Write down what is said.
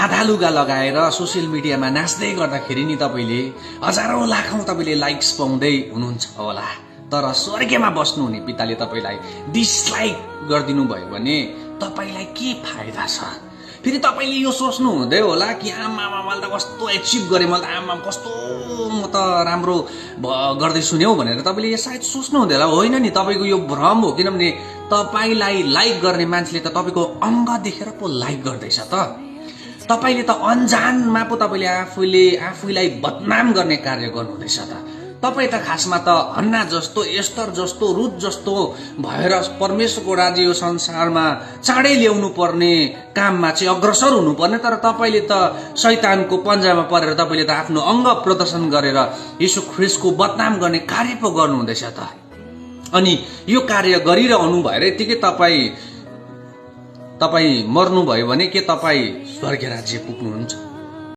आधा लुगा लगाएर सोसियल मिडियामा नाच्दै गर्दाखेरि नि तपाईँले हजारौं लाखौं तपाईँले लाइक्स पाउँदै हुनुहुन्छ होला, तर स्वर्गमा बस्नुहुने पिताले तपाईँलाई डिसलाइक गरिदिनु भयो भने तपाईँलाई के फाइदा छ? फेरि तपाईँले यो सोच्नु हुँदै होला कि आमा मैले त कस्तो एचिभ गरेँ, मैले त आमा कस्तो म त राम्रो गर्दैछु नि हौ भनेर तपाईँले सायद सोच्नु हुँदै होला। होइन नि, तपाईँको यो भ्रम हो, किनभने तपाईँलाई लाइक गर्ने मान्छेले त तपाईँको अङ्ग देखेर पो लाइक गर्दैछ त। तपाईँले त अनजानमा पो तपाईँले आफूलाई बदनाम गर्ने कार्य गर्नुहुँदैछ त। तपाईँ त खासमा त हन्ना जस्तो, एस्तर जस्तो, रुथ जस्तो भएर परमेश्वरको राज्य यो संसारमा चाँडै ल्याउनु पर्ने काममा चाहिँ अग्रसर हुनुपर्ने, तर तपाईँले त शैतानको पन्जामा परेर तपाईँले त आफ्नो अङ्ग प्रदर्शन गरेर यीशु ख्रीष्टको बदनाम गर्ने कार्य पो गर्नुहुँदैछ त। अनि यो कार्य गरिरहनु भएर यतिकै तपाईँ मर्नुभयो भने के तपाईँ स्वर्ग राज्य पुग्नुहुन्छ?